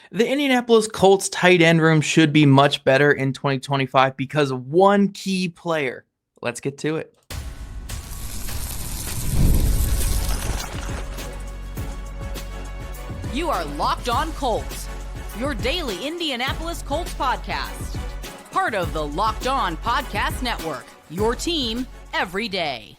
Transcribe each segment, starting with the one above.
The Indianapolis Colts tight end room should be much better in 2025 because of one key player. Let's get to it. You are Locked On Colts, your daily Indianapolis Colts podcast. Part of the Locked On Podcast Network, your team every day.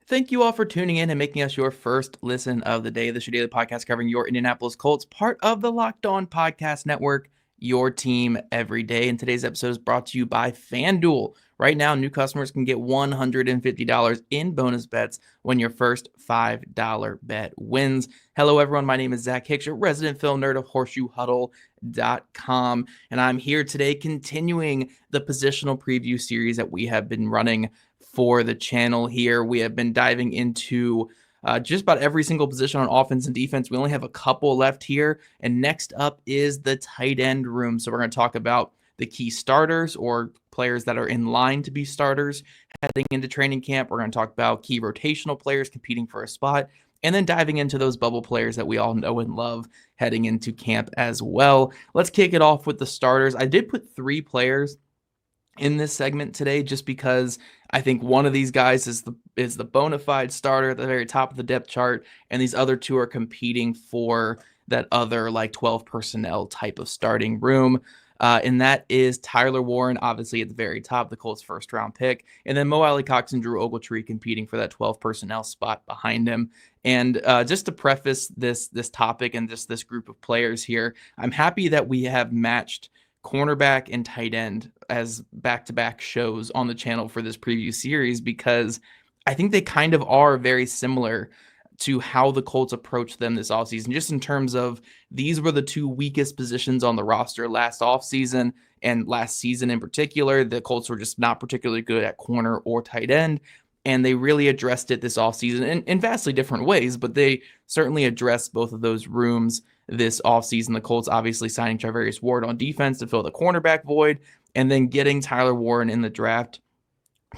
Thank you all for tuning in and making us your first listen of the day. This is your daily podcast covering your Indianapolis Colts, part of the Locked On Podcast Network, your team every day. And today's episode is brought to you by FanDuel. Right now, new customers can get $150 in bonus bets when your first $5 bet wins. Hello, everyone. My name is Zach Hicks, your resident film nerd of HorseshoeHuddle.com. And I'm here today continuing the positional preview series that we have been running for the channel here. We have been diving into just about every single position on offense and defense. We only have a couple left here. And next up is the tight end room. So we're going to talk about the key starters or players that are in line to be starters heading into training camp. We're going to talk about key rotational players competing for a spot, and then diving into those bubble players that we all know and love heading into camp as well. Let's kick it off with the starters. I did put 3 players in this segment today just because I think one of these guys is the bona fide starter at the very top of the depth chart, and these other 2 are competing for that other like 12 personnel type of starting room. And that is Tyler Warren, obviously at the very top, the Colts' first round pick, and then Mo ALIE-COX and Drew Ogletree competing for that 12 personnel spot behind him. And just to preface this topic and just this group of players here, I'm happy that we have matched cornerback and tight end as back-to-back shows on the channel for this preview series, because I think they kind of are very similar to how the Colts approach them this offseason, just in terms of these were the 2 weakest positions on the roster last offseason and last season in particular. The Colts were just not particularly good at corner or tight end, and they really addressed it this offseason in vastly different ways, but they certainly addressed both of those rooms this offseason. The Colts obviously signing Charvarius Ward on defense to fill the cornerback void, and then getting Tyler Warren in the draft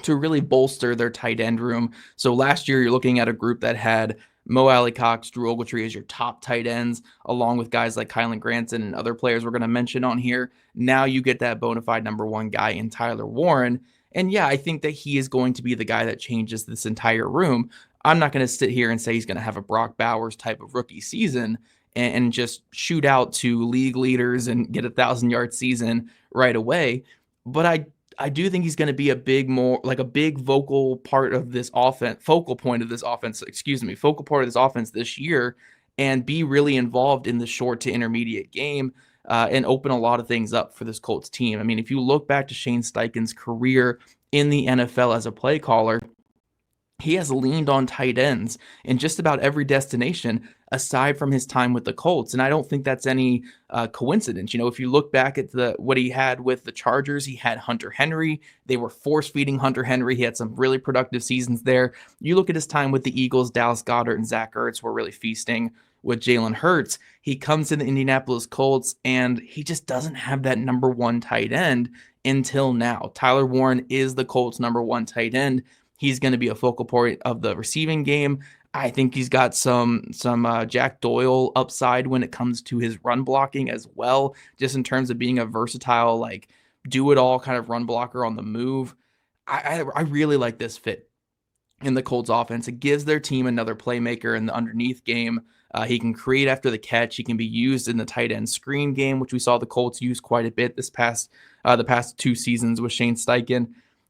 to really bolster their tight end room. So last year, you're looking at a group that had Mo ALIE-COX, Drew Ogletree as your top tight ends, along with guys like Kylan Granson and other players we're going to mention on here. Now you get that bona fide number 1 guy in Tyler Warren. And yeah, I think that he is going to be the guy that changes this entire room. I'm not going to sit here and say he's going to have a Brock Bowers type of rookie season and just shoot out to league leaders and get a 1,000-yard season right away. But I do think he's going to be a big focal part of this offense this year, and be really involved in the short to intermediate game and open a lot of things up for this Colts team. I mean, if you look back to Shane Steichen's career in the NFL as a play caller, he has leaned on tight ends in just about every destination aside from his time with the Colts. And I don't think that's any coincidence. You know, if you look back at what he had with the Chargers, he had Hunter Henry. They were force-feeding Hunter Henry. He had some really productive seasons there. You look at his time with the Eagles, Dallas Goedert and Zach Ertz were really feasting with Jalen Hurts. He comes to the Indianapolis Colts, and he just doesn't have that number 1 tight end until now. Tyler Warren is the Colts' number 1 tight end. He's going to be a focal point of the receiving game. I think he's got some Jack Doyle upside when it comes to his run blocking as well, just in terms of being a versatile, like do-it-all kind of run blocker on the move. I really like this fit in the Colts offense. It gives their team another playmaker in the underneath game. He can create after the catch. He can be used in the tight end screen game, which we saw the Colts use quite a bit the past 2 seasons with Shane Steichen.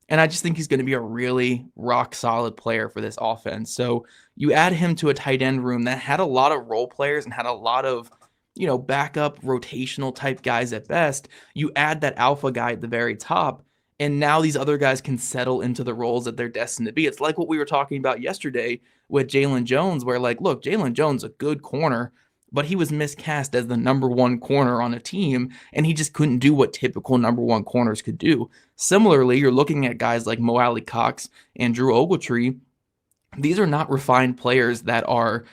And I just think he's going to be a really rock-solid player for this offense. So you add him to a tight end room that had a lot of role players and had a lot of, backup rotational type guys at best. You add that alpha guy at the very top, and now these other guys can settle into the roles that they're destined to be. It's like what we were talking about yesterday with Jalen Jones, where look, Jalen Jones is a good corner, but he was miscast as the number 1 corner on a team, and he just couldn't do what typical number 1 corners could do. Similarly, you're looking at guys like Mo ALIE-COX and Drew Ogletree. These are not refined players that are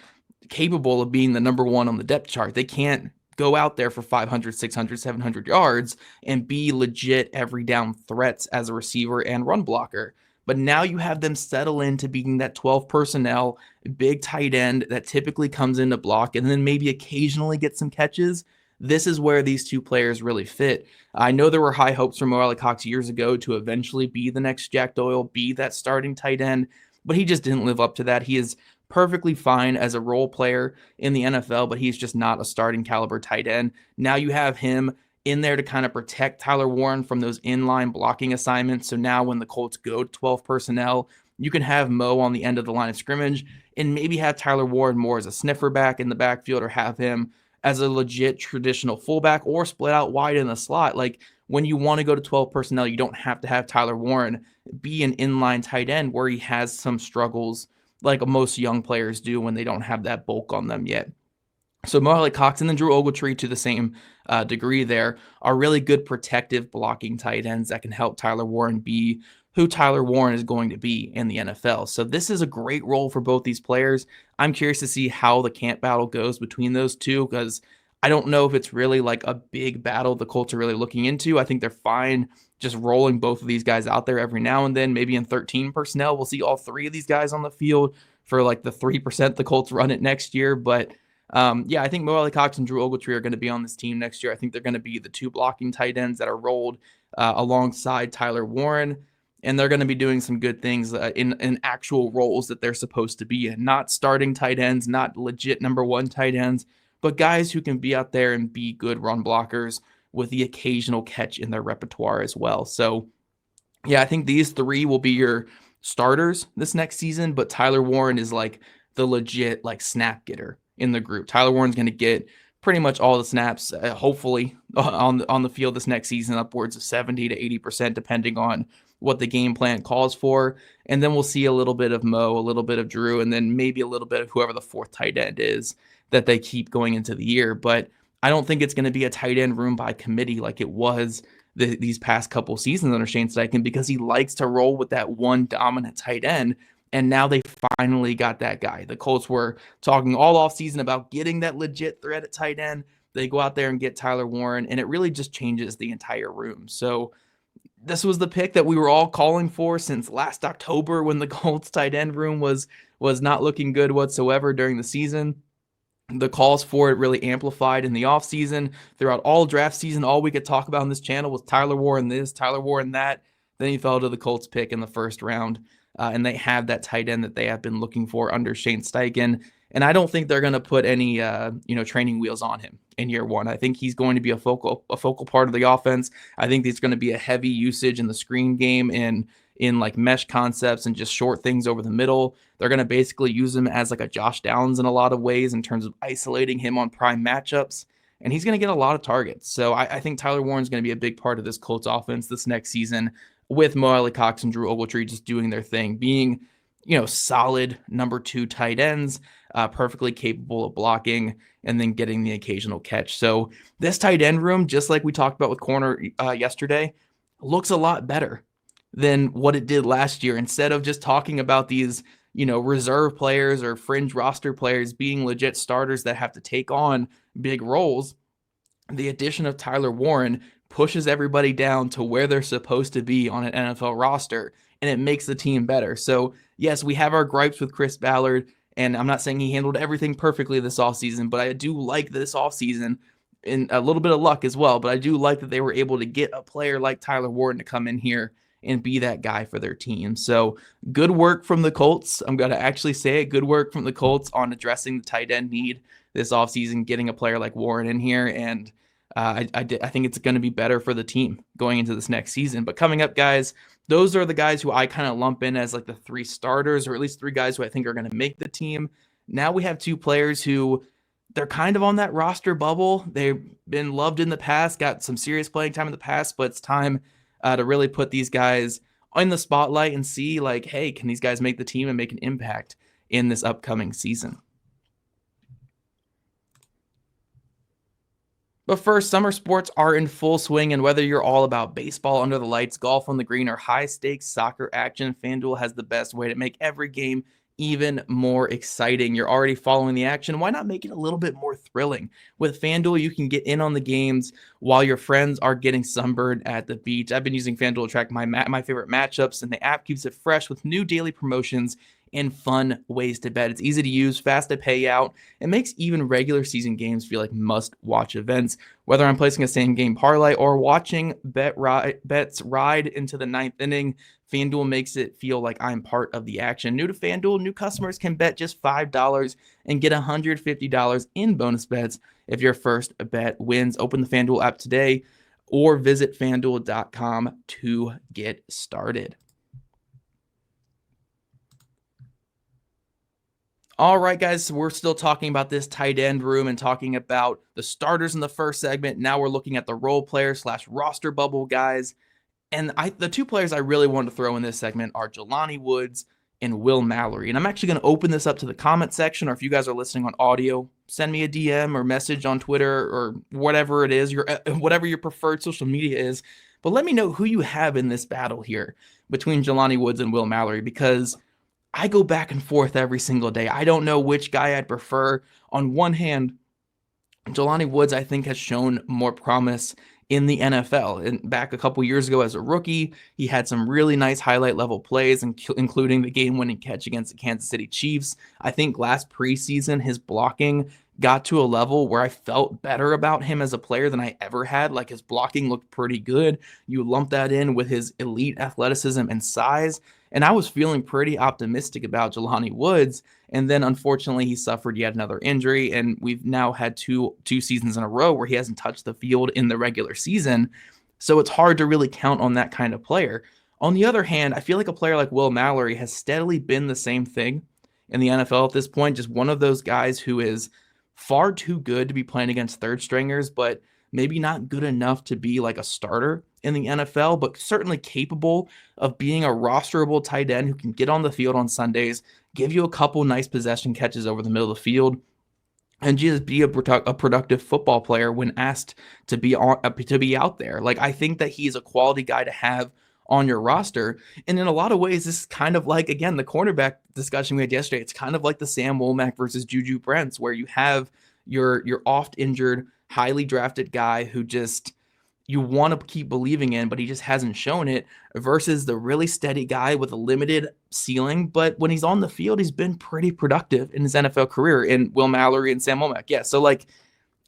capable of being the number 1 on the depth chart. They can't go out there for 500, 600, 700 yards and be legit every down threats as a receiver and run blocker. But now you have them settle into being that 12 personnel, big tight end that typically comes in to block and then maybe occasionally get some catches. this is where these two players really fit. I know there were high hopes for ALIE-COX years ago to eventually be the next Jack Doyle, be that starting tight end, but he just didn't live up to that. He is perfectly fine as a role player in the NFL, but he's just not a starting caliber tight end. Now you have him in there to kind of protect Tyler Warren from those inline blocking assignments. So now when the Colts go to 12 personnel, you can have Mo on the end of the line of scrimmage and maybe have Tyler Warren more as a sniffer back in the backfield, or have him as a legit traditional fullback, or split out wide in the slot. Like, when you want to go to 12 personnel, you don't have to have Tyler Warren be an inline tight end where he has some struggles like most young players do when they don't have that bulk on them yet. So ALIE-COX and then Drew Ogletree, to the same degree there, are really good protective blocking tight ends that can help Tyler Warren be who Tyler Warren is going to be in the NFL. So this is a great role for both these players. I'm curious to see how the camp battle goes between those two, because I don't know if it's really like a big battle the Colts are really looking into. I think they're fine just rolling both of these guys out there every now and then. Maybe in 13 personnel, we'll see all three of these guys on the field for like the 3% the Colts run it next year. But yeah, I think ALIE-COX and Drew Ogletree are going to be on this team next year. I think they're going to be the two blocking tight ends that are rolled alongside Tyler Warren. And they're going to be doing some good things in actual roles that they're supposed to be in. Not starting tight ends, not legit number one tight ends, but guys who can be out there and be good run blockers with the occasional catch in their repertoire as well. So yeah, I think these three will be your starters this next season, but Tyler Warren is like the legit like snap getter in the group. Tyler Warren's going to get pretty much all the snaps, hopefully, on the field this next season, upwards of 70 to 80%, depending on what the game plan calls for. And then we'll see a little bit of Mo, a little bit of Drew, and then maybe a little bit of whoever the fourth tight end is that they keep going into the year. But I don't think it's going to be a tight end room by committee like it was these past couple seasons under Shane Steichen, because he likes to roll with that one dominant tight end. And now they finally got that guy. The Colts were talking all offseason about getting that legit threat at tight end. They go out there and get Tyler Warren, and it really just changes the entire room. So this was the pick that we were all calling for since last October, when the Colts tight end room was not looking good whatsoever during the season. The calls for it really amplified in the offseason. Throughout all draft season, all we could talk about on this channel was Tyler Warren this, Tyler Warren that. Then he fell to the Colts pick in the first round. And they have that tight end that they have been looking for under Shane Steichen. And I don't think they're going to put any training wheels on him in year one. I think he's going to be a focal part of the offense. I think there's going to be a heavy usage in the screen game and in like mesh concepts and just short things over the middle. They're going to basically use him as like a Josh Downs in a lot of ways in terms of isolating him on prime matchups. And he's going to get a lot of targets. So I think Tyler Warren's going to be a big part of this Colts offense this next season, with ALIE-COX and Drew Ogletree just doing their thing, being, solid number two tight ends, perfectly capable of blocking and then getting the occasional catch. So this tight end room, just like we talked about with corner yesterday, looks a lot better than what it did last year. Instead of just talking about these, reserve players or fringe roster players being legit starters that have to take on big roles, the addition of Tyler Warren pushes everybody down to where they're supposed to be on an NFL roster, and it makes the team better. So yes, we have our gripes with Chris Ballard, and I'm not saying he handled everything perfectly this offseason, but I do like this offseason, and a little bit of luck as well, but I do like that they were able to get a player like Tyler Warren to come in here and be that guy for their team. So good work from the Colts. I'm going to actually say it. Good work from the Colts on addressing the tight end need this offseason, getting a player like Warren in here, and I think it's going to be better for the team going into this next season. But coming up, guys, those are the guys who I kind of lump in as like the three starters, or at least three guys who I think are going to make the team. Now we have two players who they're kind of on that roster bubble. They've been loved in the past, got some serious playing time in the past, but it's time to really put these guys in the spotlight and see like, hey, can these guys make the team and make an impact in this upcoming season? But first, summer sports are in full swing, and whether you're all about baseball under the lights, golf on the green, or high-stakes soccer action, FanDuel has the best way to make every game even more exciting. You're already following the action. Why not make it a little bit more thrilling? With FanDuel, you can get in on the games while your friends are getting sunburned at the beach. I've been using FanDuel to track my favorite matchups, and the app keeps it fresh with new daily promotions and fun ways to bet. It's easy to use, fast to pay out. It makes even regular season games feel like must-watch events. Whether I'm placing a same-game parlay or watching bets ride into the ninth inning, FanDuel makes it feel like I'm part of the action. New to FanDuel, new customers can bet just $5 and get $150 in bonus bets if your first bet wins. Open the FanDuel app today or visit FanDuel.com to get started. All right, guys, so we're still talking about this tight end room and talking about the starters in the first segment. Now we're looking at the role player / roster bubble guys. And the two players I really wanted to throw in this segment are Jelani Woods and Will Mallory. And I'm actually going to open this up to the comment section, or if you guys are listening on audio, send me a DM or message on Twitter or whatever it is, whatever your preferred social media is. But let me know who you have in this battle here between Jelani Woods and Will Mallory, because I go back and forth every single day. I don't know which guy I'd prefer. On one hand, Jelani Woods, I think, has shown more promise in the NFL. And back a couple years ago as a rookie, he had some really nice highlight level plays, including the game-winning catch against the Kansas City Chiefs. I think last preseason, his blocking got to a level where I felt better about him as a player than I ever had. Like, his blocking looked pretty good. You lump that in with his elite athleticism and size, and I was feeling pretty optimistic about Jelani Woods. And then, unfortunately, he suffered yet another injury, and we've now had two seasons in a row where he hasn't touched the field in the regular season. So it's hard to really count on that kind of player. On the other hand, I feel like a player like Will Mallory has steadily been the same thing in the NFL at this point. Just one of those guys who is far too good to be playing against third stringers, but maybe not good enough to be like a starter in the NFL, but certainly capable of being a rosterable tight end who can get on the field on Sundays, give you a couple nice possession catches over the middle of the field, and just be a productive football player when asked to be out there. Like, I think that he's a quality guy to have on your roster. And in a lot of ways, this is kind of like, again, the cornerback discussion we had yesterday. It's kind of like the Sam Womack versus Juju Brents, where you have your oft injured, highly drafted guy who just you want to keep believing in, but he just hasn't shown it, versus the really steady guy with a limited ceiling. But when he's on the field, he's been pretty productive in his NFL career, in Will Mallory and Sam Womack. Yeah. So like,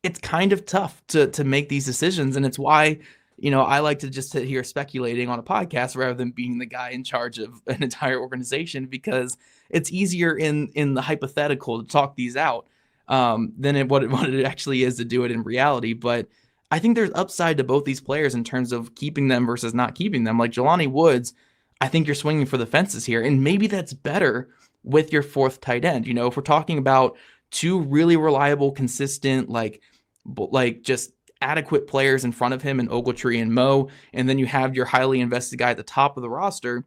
it's kind of tough to make these decisions. And it's why, I like to just sit here speculating on a podcast rather than being the guy in charge of an entire organization, because it's easier in the hypothetical to talk these out than what it actually is to do it in reality. But I think there's upside to both these players in terms of keeping them versus not keeping them. Like Jelani Woods, I think you're swinging for the fences here, and maybe that's better with your fourth tight end. If we're talking about two really reliable, consistent, like just adequate players in front of him in Ogletree and Mo, and then you have your highly invested guy at the top of the roster,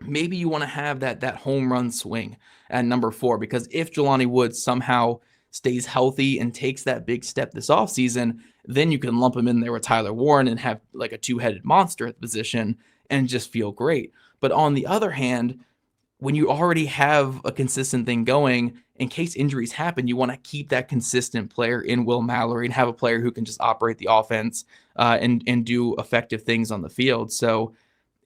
maybe you want to have that home run swing at number 4, because if Jelani Woods somehow stays healthy and takes that big step this offseason, then you can lump him in there with Tyler Warren and have like a two-headed monster at the position and just feel great. But on the other hand, when you already have a consistent thing going, in case injuries happen, you want to keep that consistent player in Will Mallory and have a player who can just operate the offense and do effective things on the field. So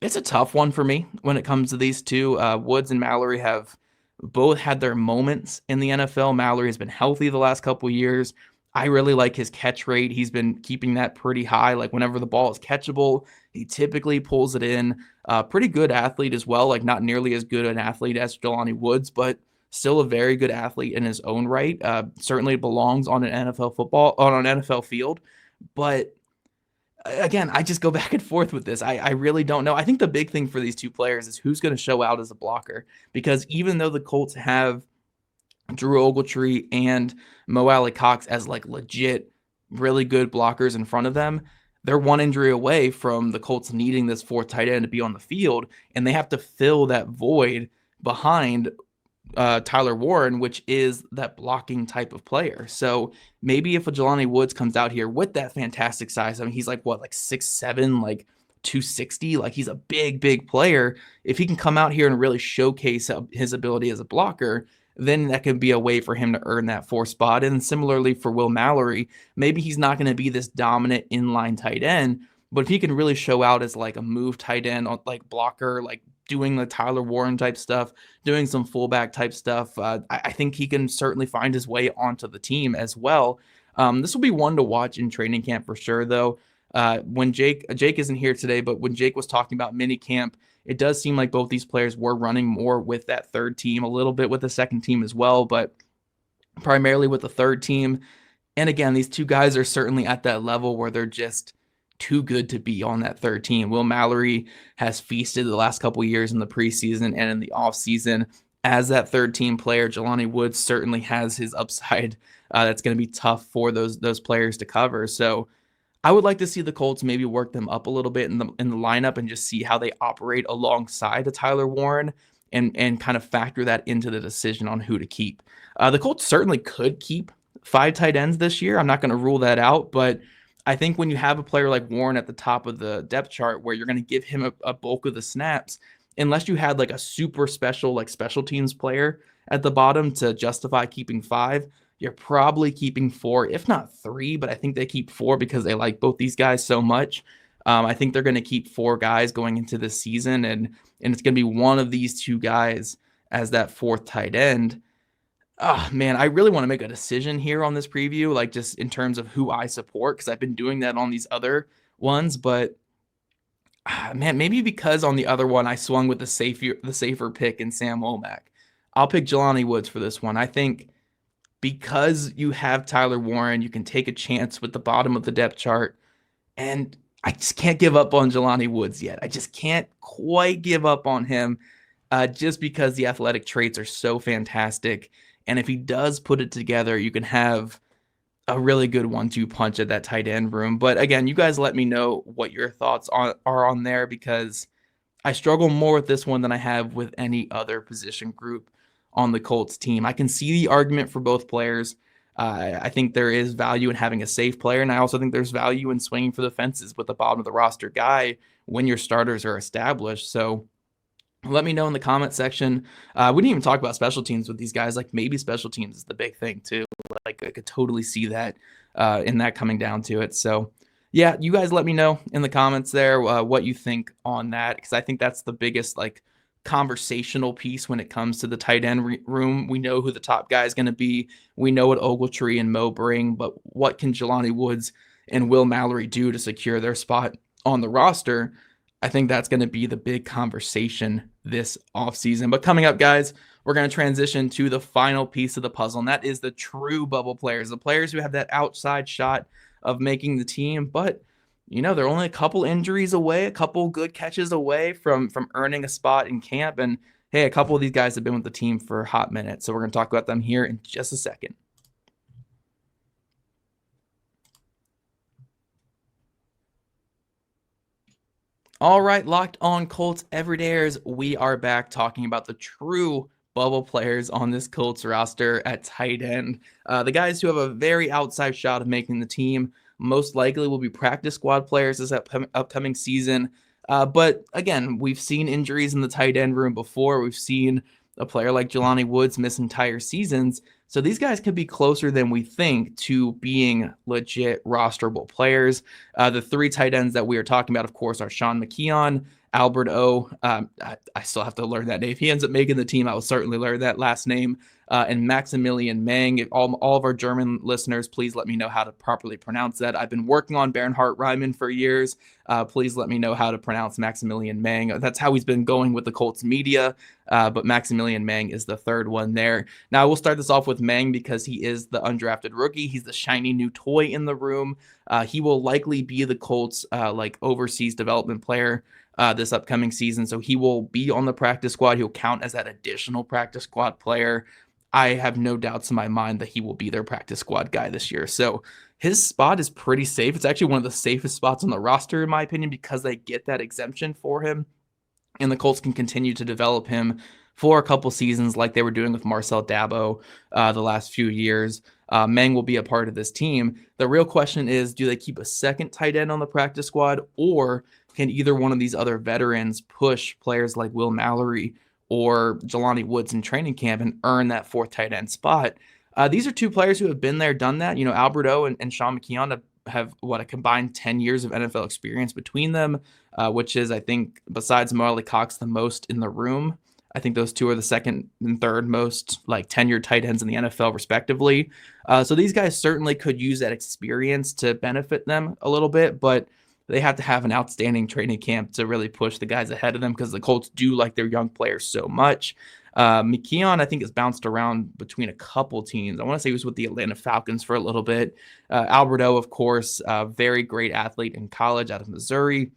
it's a tough one for me when it comes to these two. Woods and Mallory have both had their moments in the NFL. Mallory has been healthy the last couple of years. I really like his catch rate. He's been keeping that pretty high. Like, whenever the ball is catchable, he typically pulls it in. Pretty good athlete as well. Like, not nearly as good an athlete as Jelani Woods, but still a very good athlete in his own right. Certainly belongs on an NFL field. But again, I just go back and forth with this. I really don't know. I think the big thing for these two players is who's going to show out as a blocker, because even though the Colts have Drew Ogletree and Mo ALIE-COX as like legit, really good blockers in front of them, they're one injury away from the Colts needing this fourth tight end to be on the field, and they have to fill that void behind Tyler Warren, which is that blocking type of player. So maybe if a Jelani Woods comes out here with that fantastic size, I mean, he's like 6'7", like 260, like he's a big player. If he can come out here and really showcase his ability as a blocker, then that could be a way for him to earn that 4th spot. And similarly for Will Mallory, maybe he's not going to be this dominant inline tight end, but if he can really show out as like a move tight end, like blocker, like doing the Tyler Warren type stuff, doing some fullback type stuff. I think he can certainly find his way onto the team as well. This will be one to watch in training camp for sure, though. When Jake isn't here today, but when Jake was talking about mini camp, it does seem like both these players were running more with that third team, a little bit with the second team as well, but primarily with the third team. And again, these two guys are certainly at that level where they're just too good to be on that third team. Will Mallory has feasted the last couple of years in the preseason and in the offseason as that third team player. Jelani Woods certainly has his upside. That's going to be tough for those players to cover. So I would like to see the Colts maybe work them up a little bit in the lineup and just see how they operate alongside of Tyler Warren and kind of factor that into the decision on who to keep. The Colts certainly could keep 5 tight ends this year. I'm not going to rule that out, but I think when you have a player like Warren at the top of the depth chart where you're going to give him a bulk of the snaps, unless you had like a super special, like special teams player at the bottom to justify keeping 5, you're probably keeping 4, if not 3, but I think they keep 4 because they like both these guys so much. I think they're going to keep 4 guys going into this season, and it's going to be one of these 2 guys as that 4th tight end. Oh, man, I really want to make a decision here on this preview, like just in terms of who I support, because I've been doing that on these other ones. But, man, maybe because on the other one I swung with the safer pick in Sam Womack. I'll pick Jelani Woods for this one. I think because you have Tyler Warren, you can take a chance with the bottom of the depth chart. And I just can't give up on Jelani Woods yet. I just can't quite give up on him just because the athletic traits are so fantastic. And if he does put it together, you can have a really good 1-2 punch at that tight end room. But again, you guys let me know what your thoughts are on there, because I struggle more with this one than I have with any other position group on the Colts team. I can see the argument for both players. I think there is value in having a safe player, and I also think there's value in swinging for the fences with the bottom of the roster guy when your starters are established. So let me know in the comment section. We didn't even talk about special teams with these guys. Like maybe special teams is the big thing too. Like I could totally see that in that coming down to it. So yeah, you guys let me know in the comments there what you think on that, because I think that's the biggest like conversational piece when it comes to the tight end room. We know who the top guy is going to be. We know what Ogletree and Mo bring, but what can Jelani Woods and Will Mallory do to secure their spot on the roster? I think that's going to be the big conversation this offseason. But coming up, guys, we're going to transition to the final piece of the puzzle, and that is the true bubble players, the players who have that outside shot of making the team, but they're only a couple injuries away, a couple good catches away from earning a spot in camp. And hey, a couple of these guys have been with the team for a hot minute. So we're going to talk about them here in just a second. All right, Locked On Colts everydayers, we are back talking about the true bubble players on this Colts roster at tight end. The guys who have a very outside shot of making the team. Most likely will be practice squad players this upcoming season. But again, we've seen injuries in the tight end room before. We've seen a player like Jelani Woods miss entire seasons. So these guys could be closer than we think to being legit rosterable players. The 3 tight ends that we are talking about, of course, are Sean McKeon, Albert O. I still have to learn that name. If he ends up making the team, I will certainly learn that last name. And Maximilian Meng. All of our German listeners, please let me know how to properly pronounce that. I've been working on Bernhard Raimann for years. Please let me know how to pronounce Maximilian Meng. That's how he's been going with the Colts media, but Maximilian Meng is the 3rd one there. Now, I will start this off with Meng because he is the undrafted rookie. He's the shiny new toy in the room. He will likely be the Colts overseas development player this upcoming season, so he will be on the practice squad. He'll count as that additional practice squad player. I have no doubts in my mind that he will be their practice squad guy this year. So his spot is pretty safe. It's actually one of the safest spots on the roster, in my opinion, because they get that exemption for him. And the Colts can continue to develop him for a couple seasons like they were doing with Marcel Dabo the last few years. Meng will be a part of this team. The real question is, do they keep a second tight end on the practice squad, or can either one of these other veterans push players like Will Mallory or Jelani Woods in training camp and earn that 4th tight end spot? These are 2 players who have been there, done that. Albert O and Sean McKeon have have a combined 10 years of NFL experience between them, which is, I think, besides ALIE-COX, the most in the room. I think those two are the second and third most like tenured tight ends in the NFL, respectively. So these guys certainly could use that experience to benefit them a little bit, but they have to have an outstanding training camp to really push the guys ahead of them because the Colts do like their young players so much. McKeon, I think, has bounced around between a couple teams. I want to say he was with the Atlanta Falcons for a little bit. Alberto, of course, very great athlete in college out of Missouri.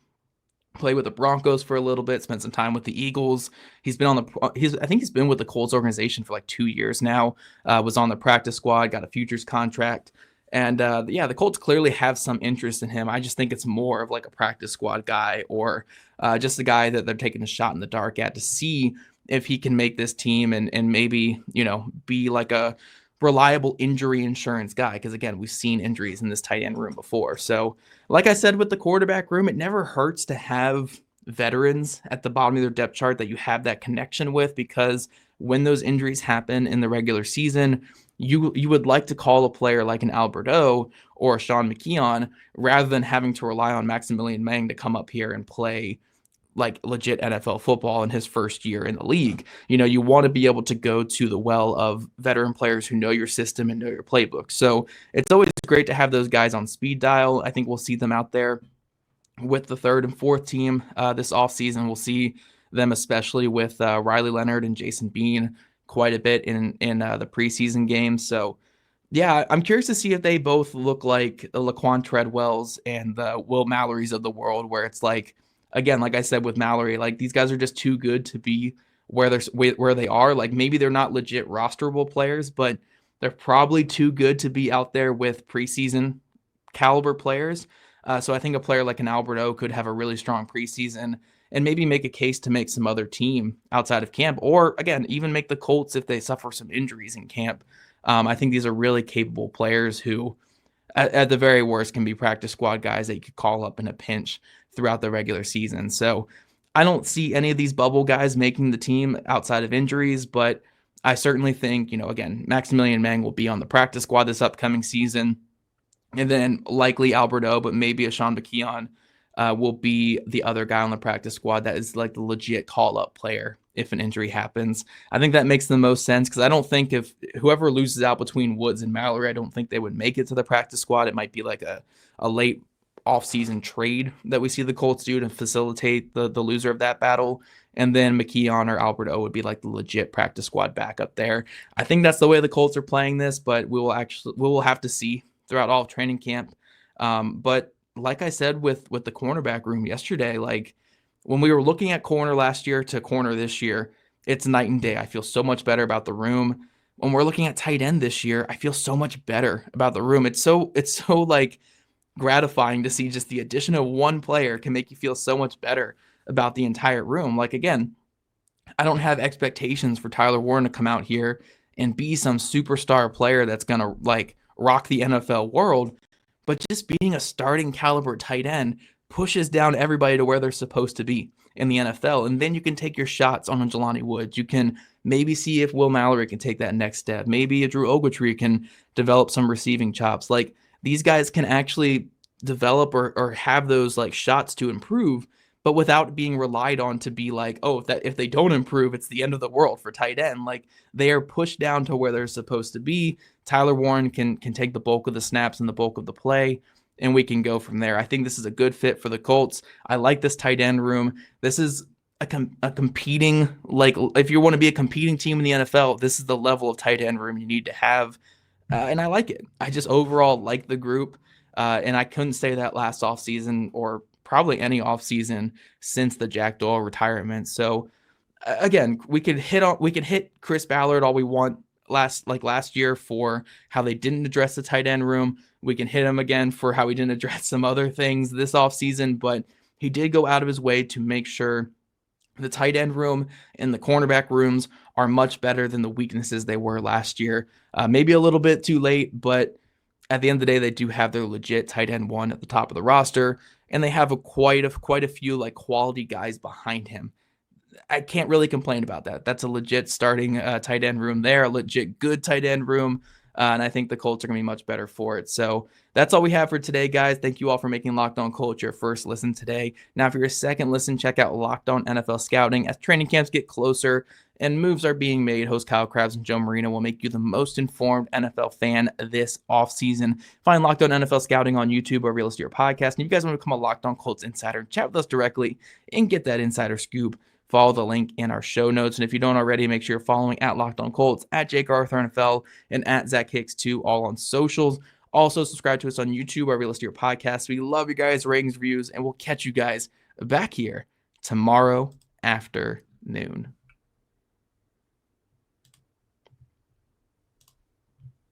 Played with the Broncos for a little bit, spent some time with the Eagles. He's been on I think he's been with the Colts organization for like 2 years now. Was on the practice squad, got a futures contract. And the Colts clearly have some interest in him. I just think it's more of like a practice squad guy or just a guy that they're taking a shot in the dark at to see if he can make this team and maybe, be like a reliable injury insurance guy. Because again, we've seen injuries in this tight end room before. So like I said, with the quarterback room, it never hurts to have veterans at the bottom of their depth chart that you have that connection with, because when those injuries happen in the regular season, you would like to call a player like an Alberto or Sean McKeon rather than having to rely on Maximilian Meng to come up here and play like legit NFL football in his first year in the league. You want to be able to go to the well of veteran players who know your system and know your playbook. So it's always great to have those guys on speed dial. I think we'll see them out there with the third and fourth team this offseason. We'll see them especially with Riley Leonard and Jason Bean quite a bit in the preseason games. So yeah, I'm curious to see if they both look like the Laquan Treadwells and the Will Mallory's of the world, where it's like, again, like I said with Mallory, like these guys are just too good to be where they are. Like maybe they're not legit rosterable players, but they're probably too good to be out there with preseason caliber players. So I think a player like an Alberto could have a really strong preseason and maybe make a case to make some other team outside of camp, or again, even make the Colts if they suffer some injuries in camp. I think these are really capable players who, at the very worst, can be practice squad guys that you could call up in a pinch throughout the regular season. So I don't see any of these bubble guys making the team outside of injuries, but I certainly think, again, Maximilian Meng will be on the practice squad this upcoming season, and then likely Alberto, but maybe a Sean McKeon will be the other guy on the practice squad that is like the legit call-up player if an injury happens. I think that makes the most sense, because I don't think if whoever loses out between Woods and Mallory, I don't think they would make it to the practice squad. It might be like a late off-season trade that we see the Colts do to facilitate the loser of that battle. And then McKeon or Alberto would be like the legit practice squad backup there. I think that's the way the Colts are playing this, but we will have to see throughout all of training camp. But like I said with the cornerback room yesterday, like when we were looking at corner last year to corner this year, it's night and day. I feel so much better about the room. When we're looking at tight end this year, I feel so much better about the room. It's so like gratifying to see just the addition of one player can make you feel so much better about the entire room. Like, again, I don't have expectations for Tyler Warren to come out here and be some superstar player that's going to like rock the NFL world, but just being a starting caliber tight end pushes down everybody to where they're supposed to be in the NFL. And then you can take your shots on a Jelani Woods. You can maybe see if Will Mallory can take that next step. Maybe a Drew Ogletree can develop some receiving chops. Like, these guys can actually develop or have those like shots to improve, but without being relied on to be like, oh, if they don't improve, it's the end of the world for tight end. Like, they are pushed down to where they're supposed to be. Tyler Warren can take the bulk of the snaps and the bulk of the play, and we can go from there. I think this is a good fit for the Colts. I like this tight end room. This is a competing, like, if you want to be a competing team in the NFL, this is the level of tight end room you need to have. And I like it. I just overall like the group. And I couldn't say that last offseason or probably any offseason since the Jack Doyle retirement. So again, we could hit Chris Ballard all we want last year for how they didn't address the tight end room. We can hit him again for how he didn't address some other things this offseason, but he did go out of his way to make sure the tight end room and the cornerback rooms are much better than the weaknesses they were last year. Maybe a little bit too late, but at the end of the day, they do have their legit tight end one at the top of the roster, and they have quite a few like quality guys behind him. I can't really complain about that. That's a legit starting tight end room there, a legit good tight end room. And I think the Colts are going to be much better for it. So that's all we have for today, guys. Thank you all for making Locked On Colts your first listen today. Now, for your second listen, check out Locked On NFL Scouting. As training camps get closer and moves are being made, host Kyle Krabs and Joe Marino will make you the most informed NFL fan this offseason. Find Locked On NFL Scouting on YouTube or listen to your podcast. And if you guys want to become a Locked On Colts insider, chat with us directly and get that insider scoop, follow the link in our show notes. And if you don't already, make sure you're following at Locked On Colts, at Jake Arthur NFL, and at Zach Hicks2, all on socials. Also, subscribe to us on YouTube or listen to your podcast. We love you guys' ratings, reviews, and we'll catch you guys back here tomorrow afternoon.